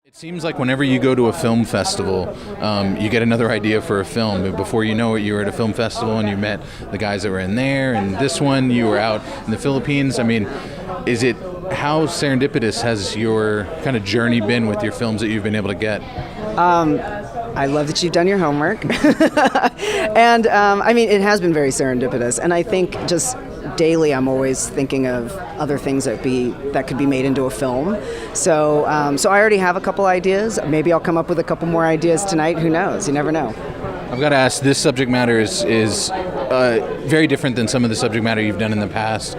It seems like whenever you go to a film festival, you get another idea for a film. Before you know it, you were at a film festival and you met the guys that were in there, and this one you were out in the Philippines. I mean, how serendipitous has your kind of journey been with your films that you've been able to get? I love that you've done your homework. And I mean, it has been very serendipitous. And I think just daily I'm always thinking of other things that could be made into a film. So I already have a couple ideas. Maybe I'll come up with a couple more ideas tonight. Who knows? You never know. I've got to ask, this subject matter is very different than some of the subject matter you've done in the past.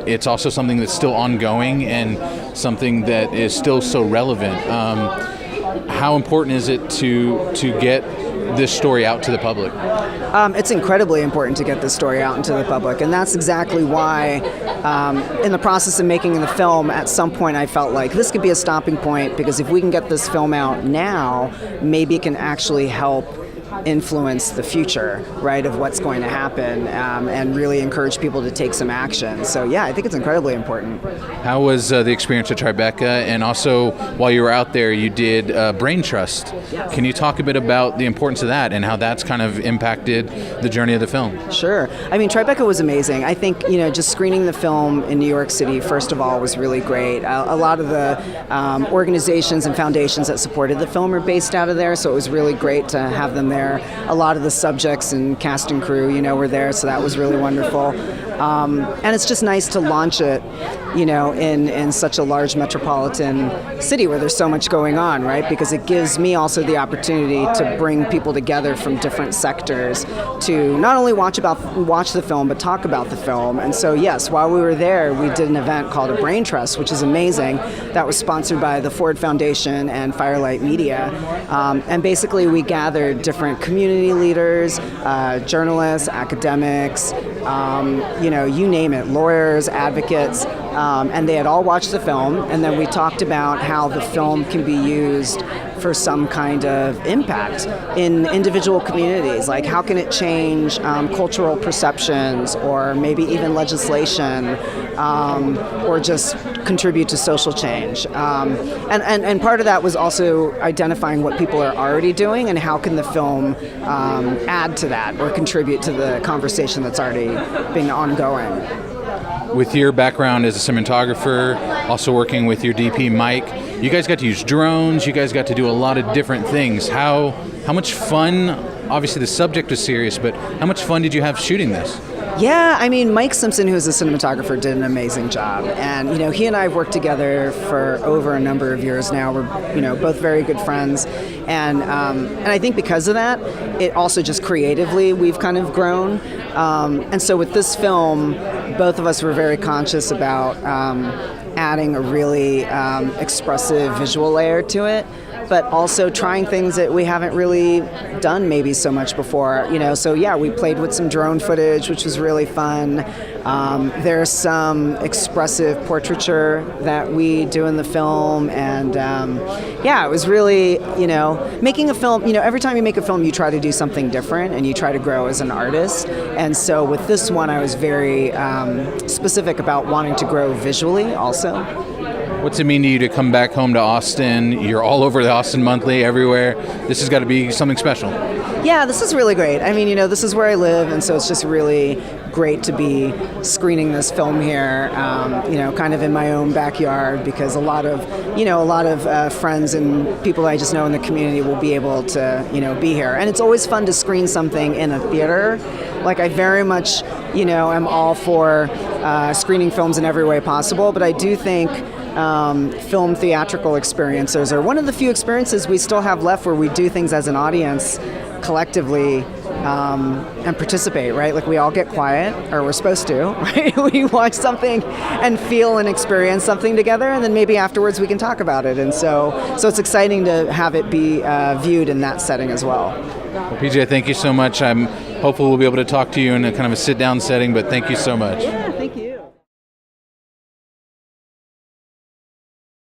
It's also something that's still ongoing and something that is still so relevant. How important is it to get this story out to the public? It's incredibly important to get this story out into the public, and that's exactly why in the process of making the film, at some point I felt like this could be a stopping point, because if we can get this film out now, maybe it can actually help influence the future, right, of what's going to happen, and really encourage people to take some action. So yeah, I think it's incredibly important. How was the experience at Tribeca? And also, while you were out there, you did Brain Trust. Yes. Can you talk a bit about the importance of that and how that's kind of impacted the journey of the film? Sure. I mean, Tribeca was amazing. I think, just screening the film in New York City, first of all, was really great. A lot of the organizations and foundations that supported the film are based out of there, so it was really great to have them there. A lot of the subjects and cast and crew, were there, so that was really wonderful. And it's just nice to launch it, in such a large metropolitan city where there's so much going on, right? Because it gives me also the opportunity to bring people together from different sectors to not only watch the film, but talk about the film. And so, yes, while we were there, we did an event called a Brain Trust, which is amazing. That was sponsored by the Ford Foundation and Firelight Media. And basically, we gathered different community leaders, journalists, academics, you name it, lawyers, advocates, and they had all watched the film, and then we talked about how the film can be used for some kind of impact in individual communities. Like, how can it change cultural perceptions, or maybe even legislation, or just contribute to social change. And part of that was also identifying what people are already doing and how can the film add to that or contribute to the conversation that's already been ongoing. With your background as a cinematographer, also working with your DP Mike, you guys got to use drones, you guys got to do a lot of different things. How much fun, obviously the subject was serious, but how much fun did you have shooting this? Yeah, I mean, Mike Simpson, who's a cinematographer, did an amazing job. And, he and I have worked together for over a number of years now. We're, both very good friends. And I think because of that, it also just creatively, we've kind of grown. And so with this film, both of us were very conscious about adding a really expressive visual layer to it, but also trying things that we haven't really done maybe so much before, So yeah, we played with some drone footage, which was really fun. There's some expressive portraiture that we do in the film, and it was really, making a film, every time you make a film, you try to do something different and you try to grow as an artist. And so with this one, I was very specific about wanting to grow visually also. What's it mean to you to come back home to Austin? You're all over the Austin Monthly, everywhere. This has got to be something special. Yeah, this is really great. I mean, this is where I live, and so it's just really great to be screening this film here, kind of in my own backyard, because a lot of friends and people I just know in the community will be able to, be here. And it's always fun to screen something in a theater. Like, I very much, am all for screening films in every way possible, but I do think film theatrical experiences are one of the few experiences we still have left where we do things as an audience collectively and participate, right? Like, we all get quiet, or we're supposed to, right? We watch something and feel and experience something together, and then maybe afterwards we can talk about it. And so it's exciting to have it be viewed in that setting as well. Well, PJ, thank you so much. I'm hopeful we'll be able to talk to you in a kind of a sit-down setting, but thank you so much.